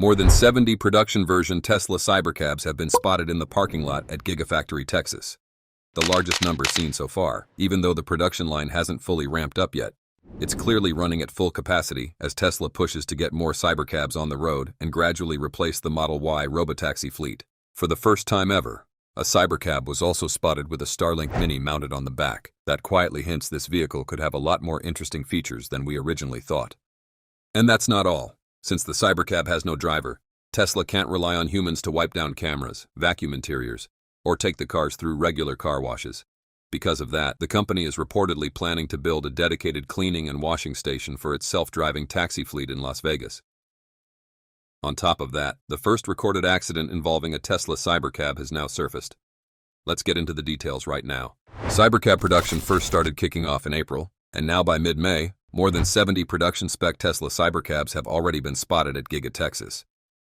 More than 70 production-version Tesla Cybercabs have been spotted in the parking lot at Gigafactory Texas, the largest number seen so far, even though the production line hasn't fully ramped up yet. It's clearly running at full capacity as Tesla pushes to get more Cybercabs on the road and gradually replace the Model Y Robotaxi fleet. For the first time ever, a Cybercab was also spotted with a Starlink Mini mounted on the back. That quietly hints this vehicle could have a lot more interesting features than we originally thought. And that's not all. Since the Cybercab has no driver, Tesla can't rely on humans to wipe down cameras, vacuum interiors, or take the cars through regular car washes. Because of that, the company is reportedly planning to build a dedicated cleaning and washing station for its self-driving taxi fleet in Las Vegas. On top of that, the first recorded accident involving a Tesla Cybercab has now surfaced. Let's get into the details right now. Cybercab production first started kicking off in April, and now by mid-May, more than 70 production-spec Tesla Cybercabs have already been spotted at Giga Texas.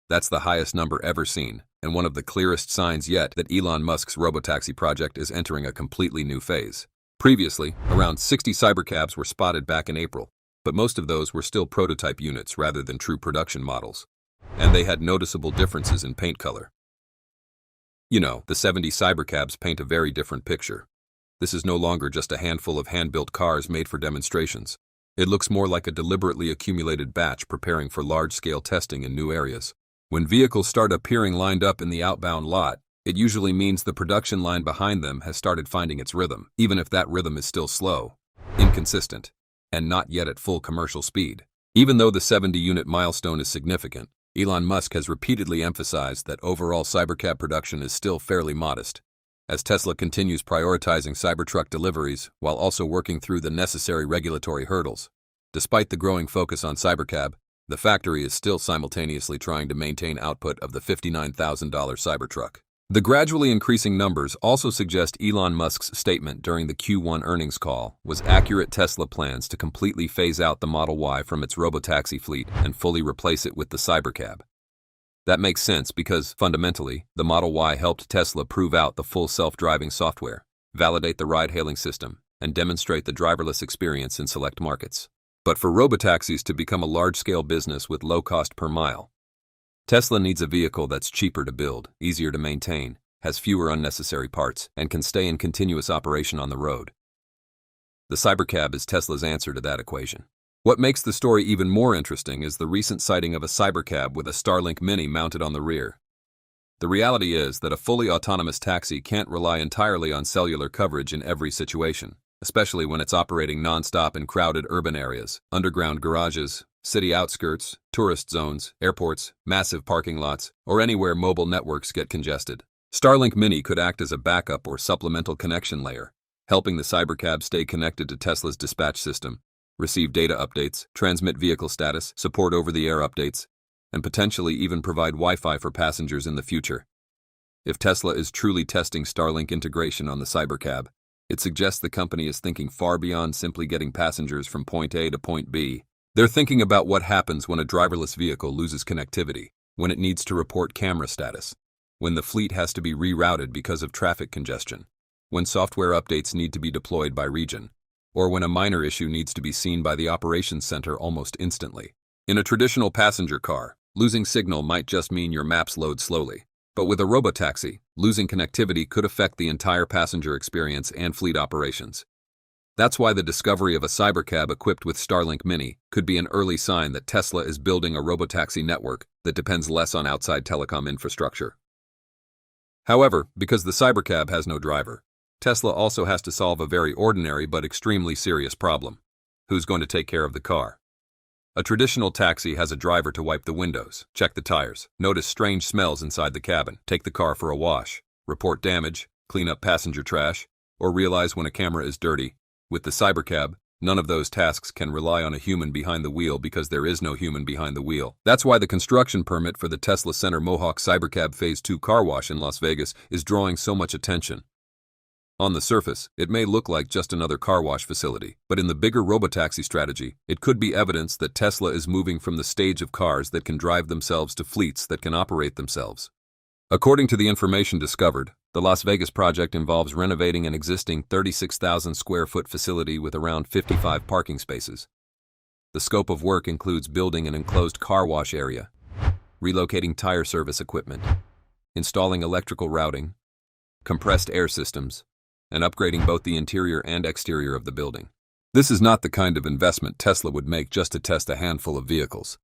That's the highest number ever seen, and one of the clearest signs yet that Elon Musk's Robotaxi project is entering a completely new phase. Previously, around 60 Cybercabs were spotted back in April, but most of those were still prototype units rather than true production models, and they had noticeable differences in paint color. You know, the 70 Cybercabs paint a very different picture. This is no longer just a handful of hand-built cars made for demonstrations. It looks more like a deliberately accumulated batch preparing for large-scale testing in new areas. When vehicles start appearing lined up in the outbound lot, it usually means the production line behind them has started finding its rhythm, even if that rhythm is still slow, inconsistent, and not yet at full commercial speed. Even though the 70-unit milestone is significant, Elon Musk has repeatedly emphasized that overall Cybercab production is still fairly modest, as Tesla continues prioritizing Cybertruck deliveries while also working through the necessary regulatory hurdles. Despite the growing focus on Cybercab, the factory is still simultaneously trying to maintain output of the $59,000 Cybertruck. The gradually increasing numbers also suggest Elon Musk's statement during the Q1 earnings call was accurate. Tesla plans to completely phase out the Model Y from its Robotaxi fleet and fully replace it with the Cybercab. That makes sense because, fundamentally, the Model Y helped Tesla prove out the full self-driving software, validate the ride-hailing system, and demonstrate the driverless experience in select markets. But for robotaxis to become a large-scale business with low cost per mile, Tesla needs a vehicle that's cheaper to build, easier to maintain, has fewer unnecessary parts, and can stay in continuous operation on the road. The Cybercab is Tesla's answer to that equation. What makes the story even more interesting is the recent sighting of a Cybercab with a Starlink Mini mounted on the rear. The reality is that a fully autonomous taxi can't rely entirely on cellular coverage in every situation, especially when it's operating non-stop in crowded urban areas, underground garages, city outskirts, tourist zones, airports, massive parking lots, or anywhere mobile networks get congested. Starlink Mini could act as a backup or supplemental connection layer, helping the Cybercab stay connected to Tesla's dispatch system, receive data updates, transmit vehicle status, support over-the-air updates, and potentially even provide Wi-Fi for passengers in the future. If Tesla is truly testing Starlink integration on the Cybercab, it suggests the company is thinking far beyond simply getting passengers from point A to point B. They're thinking about what happens when a driverless vehicle loses connectivity, when it needs to report camera status, when the fleet has to be rerouted because of traffic congestion, when software updates need to be deployed by region, or when a minor issue needs to be seen by the operations center almost instantly. In a traditional passenger car, losing signal might just mean your maps load slowly. But with a robotaxi, losing connectivity could affect the entire passenger experience and fleet operations. That's why the discovery of a Cybercab equipped with Starlink Mini could be an early sign that Tesla is building a robotaxi network that depends less on outside telecom infrastructure. However, because the Cybercab has no driver, Tesla also has to solve a very ordinary but extremely serious problem. Who's going to take care of the car? A traditional taxi has a driver to wipe the windows, check the tires, notice strange smells inside the cabin, take the car for a wash, report damage, clean up passenger trash, or realize when a camera is dirty. With the Cybercab, none of those tasks can rely on a human behind the wheel because there is no human behind the wheel. That's why the construction permit for the Tesla Center Mohawk Cybercab Phase 2 car wash in Las Vegas is drawing so much attention. On the surface, it may look like just another car wash facility, but in the bigger robotaxi strategy, it could be evidence that Tesla is moving from the stage of cars that can drive themselves to fleets that can operate themselves. According to the information discovered, the Las Vegas project involves renovating an existing 36,000 square foot facility with around 55 parking spaces. The scope of work includes building an enclosed car wash area, relocating tire service equipment, installing electrical routing, compressed air systems, and upgrading both the interior and exterior of the building. This is not the kind of investment Tesla would make just to test a handful of vehicles.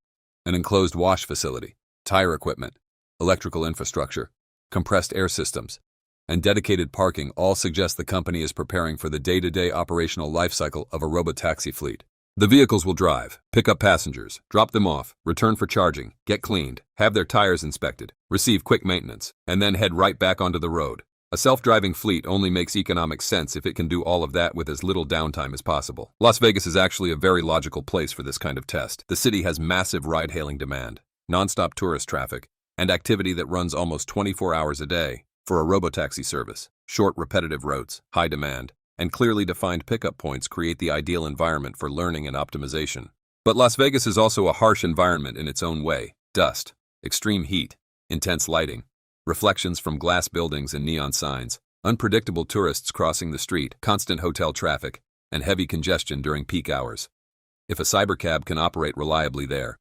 An enclosed wash facility, tire equipment, electrical infrastructure, compressed air systems, and dedicated parking all suggest the company is preparing for the day-to-day operational lifecycle of a robotaxi fleet. The vehicles will drive, pick up passengers, drop them off, return for charging, get cleaned, have their tires inspected, receive quick maintenance, and then head right back onto the road. A self-driving fleet only makes economic sense if it can do all of that with as little downtime as possible. Las Vegas is actually a very logical place for this kind of test. The city has massive ride-hailing demand, non-stop tourist traffic, and activity that runs almost 24 hours a day. For a robotaxi service, short repetitive routes, high demand, and clearly defined pickup points create the ideal environment for learning and optimization. But Las Vegas is also a harsh environment in its own way. Dust, extreme heat, intense lighting, reflections from glass buildings and neon signs, unpredictable tourists crossing the street, constant hotel traffic, and heavy congestion during peak hours. If a Cybercab can operate reliably there,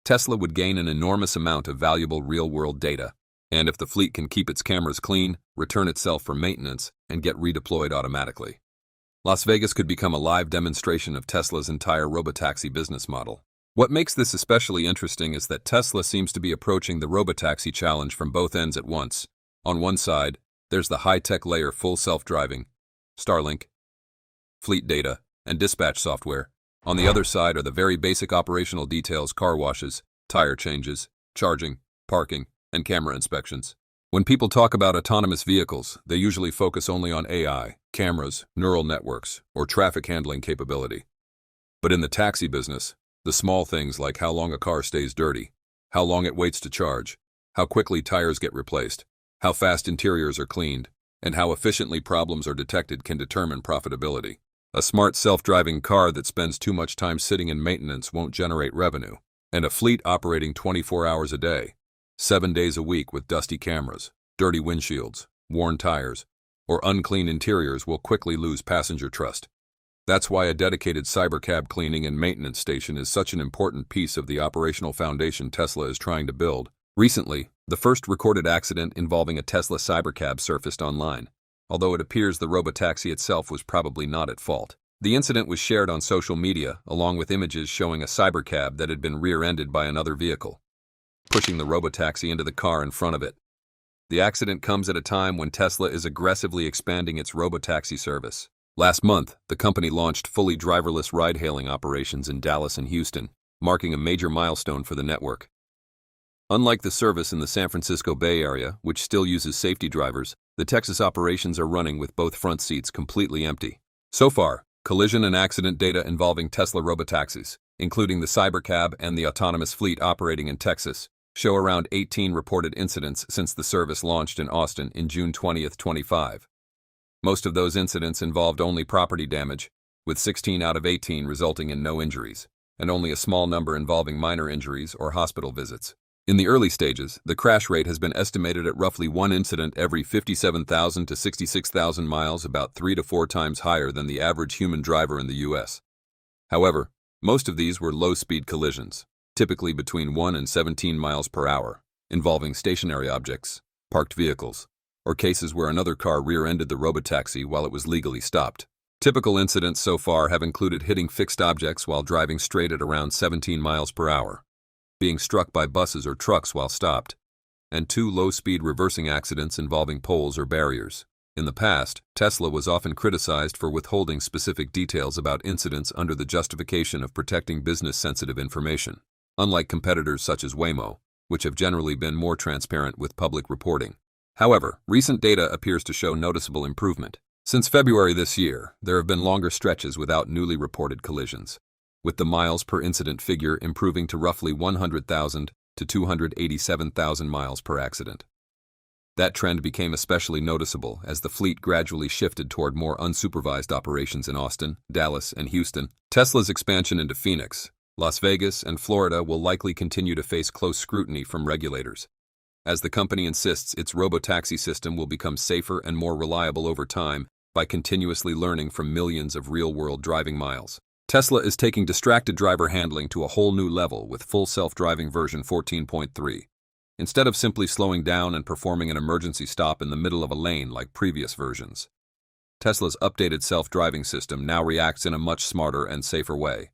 Tesla would gain an enormous amount of valuable real-world data. And if the fleet can keep its cameras clean, return itself for maintenance, and get redeployed automatically, Las Vegas could become a live demonstration of Tesla's entire robotaxi business model. What makes this especially interesting is that Tesla seems to be approaching the robotaxi challenge from both ends at once. On one side, there's the high-tech layer full self-driving, Starlink, fleet data, and dispatch software. On the other side are the very basic operational details: car washes, tire changes, charging, parking, and camera inspections. When people talk about autonomous vehicles, they usually focus only on AI, cameras, neural networks, or traffic handling capability. But in the taxi business, the small things like how long a car stays dirty, how long it waits to charge, how quickly tires get replaced, how fast interiors are cleaned, and how efficiently problems are detected can determine profitability. A smart self-driving car that spends too much time sitting in maintenance won't generate revenue, and a fleet operating 24 hours a day, 7 days a week with dusty cameras, dirty windshields, worn tires, or unclean interiors will quickly lose passenger trust. That's why a dedicated Cybercab cleaning and maintenance station is such an important piece of the operational foundation Tesla is trying to build. Recently, the first recorded accident involving a Tesla Cybercab surfaced online, although it appears the robotaxi itself was probably not at fault. The incident was shared on social media, along with images showing a Cybercab that had been rear-ended by another vehicle, pushing the robotaxi into the car in front of it. The accident comes at a time when Tesla is aggressively expanding its robotaxi service. Last month, the company launched fully driverless ride-hailing operations in Dallas and Houston, marking a major milestone for the network. Unlike the service in the San Francisco Bay Area, which still uses safety drivers, the Texas operations are running with both front seats completely empty. So far, collision and accident data involving Tesla robotaxis, including the Cybercab and the autonomous fleet operating in Texas, show around 18 reported incidents since the service launched in Austin in June 20, 2025. Most of those incidents involved only property damage, with 16 out of 18 resulting in no injuries, and only a small number involving minor injuries or hospital visits. In the early stages, the crash rate has been estimated at roughly one incident every 57,000 to 66,000 miles, about 3 to 4 times higher than the average human driver in the U.S. However, most of these were low-speed collisions, typically between 1 and 17 miles per hour, involving stationary objects, parked vehicles, or cases where another car rear-ended the robotaxi while it was legally stopped. Typical incidents so far have included hitting fixed objects while driving straight at around 17 miles per hour, being struck by buses or trucks while stopped, and 2 low-speed reversing accidents involving poles or barriers. In the past, Tesla was often criticized for withholding specific details about incidents under the justification of protecting business-sensitive information, unlike competitors such as Waymo, which have generally been more transparent with public reporting. However, recent data appears to show noticeable improvement. Since February this year, there have been longer stretches without newly reported collisions, with the miles per incident figure improving to roughly 100,000 to 287,000 miles per accident. That trend became especially noticeable as the fleet gradually shifted toward more unsupervised operations in Austin, Dallas, and Houston. Tesla's expansion into Phoenix, Las Vegas, and Florida will likely continue to face close scrutiny from regulators, as the company insists its robotaxi system will become safer and more reliable over time by continuously learning from millions of real-world driving miles. Tesla is taking distracted driver handling to a whole new level with full self-driving version 14.3. instead of simply slowing down and performing an emergency stop in the middle of a lane like previous versions. Tesla's updated self-driving system now reacts in a much smarter and safer way.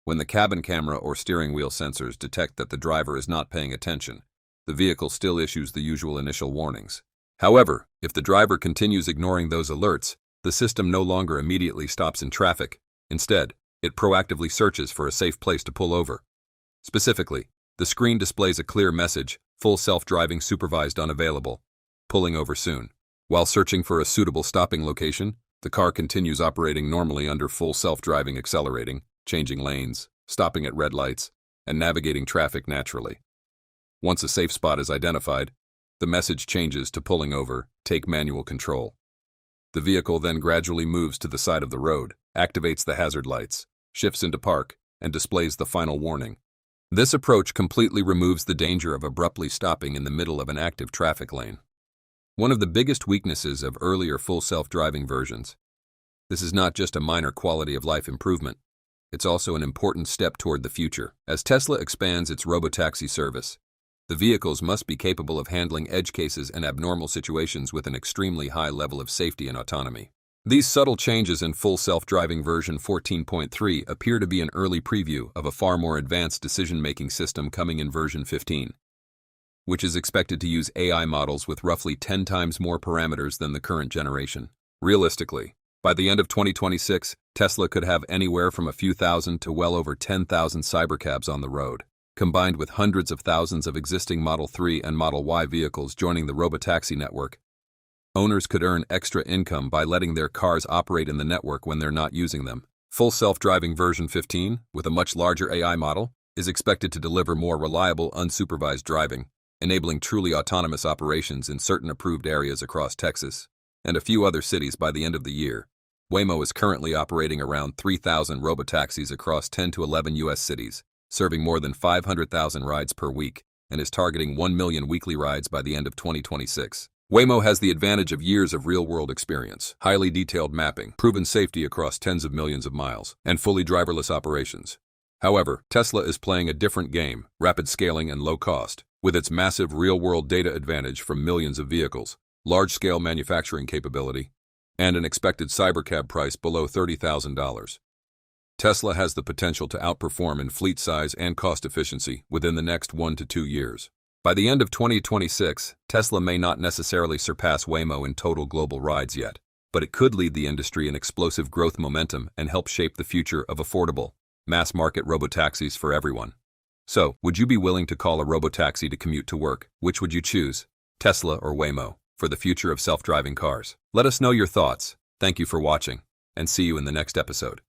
When the cabin camera or steering wheel sensors detect that the driver is not paying attention, the vehicle still issues the usual initial warnings. However, if the driver continues ignoring those alerts, the system no longer immediately stops in traffic. Instead, it proactively searches for a safe place to pull over. Specifically, the screen displays a clear message, "Full self-driving supervised unavailable. Pulling over soon." While searching for a suitable stopping location, the car continues operating normally under full self-driving, accelerating, changing lanes, stopping at red lights, and navigating traffic naturally. Once a safe spot is identified, the message changes to "Pulling over, take manual control." The vehicle then gradually moves to the side of the road, activates the hazard lights, shifts into park, and displays the final warning. This approach completely removes the danger of abruptly stopping in the middle of an active traffic lane. One of the biggest weaknesses of earlier full self-driving versions. This is not just a minor quality of life improvement. It's also an important step toward the future. As Tesla expands its robotaxi service, the vehicles must be capable of handling edge cases and abnormal situations with an extremely high level of safety and autonomy. These subtle changes in full self-driving version 14.3 appear to be an early preview of a far more advanced decision-making system coming in version 15, which is expected to use AI models with roughly 10 times more parameters than the current generation. Realistically, by the end of 2026, Tesla could have anywhere from a few thousand to well over 10,000 Cybercabs on the road. Combined with hundreds of thousands of existing Model 3 and Model Y vehicles joining the Robotaxi network, owners could earn extra income by letting their cars operate in the network when they're not using them. Full self-driving version 15, with a much larger AI model, is expected to deliver more reliable, unsupervised driving, enabling truly autonomous operations in certain approved areas across Texas and a few other cities by the end of the year. Waymo is currently operating around 3,000 robotaxis across 10 to 11 U.S. cities, serving more than 500,000 rides per week, and is targeting 1 million weekly rides by the end of 2026. Waymo has the advantage of years of real-world experience, highly detailed mapping, proven safety across tens of millions of miles, and fully driverless operations. However, Tesla is playing a different game, rapid scaling and low cost, with its massive real-world data advantage from millions of vehicles, large-scale manufacturing capability, and an expected Cybercab price below $30,000. Tesla has the potential to outperform in fleet size and cost efficiency within the next 1 to 2 years. By the end of 2026, Tesla may not necessarily surpass Waymo in total global rides yet, but it could lead the industry in explosive growth momentum and help shape the future of affordable, mass-market robotaxis for everyone. So, would you be willing to call a robotaxi to commute to work? Which would you choose, Tesla or Waymo, for the future of self-driving cars? Let us know your thoughts. Thank you for watching, and see you in the next episode.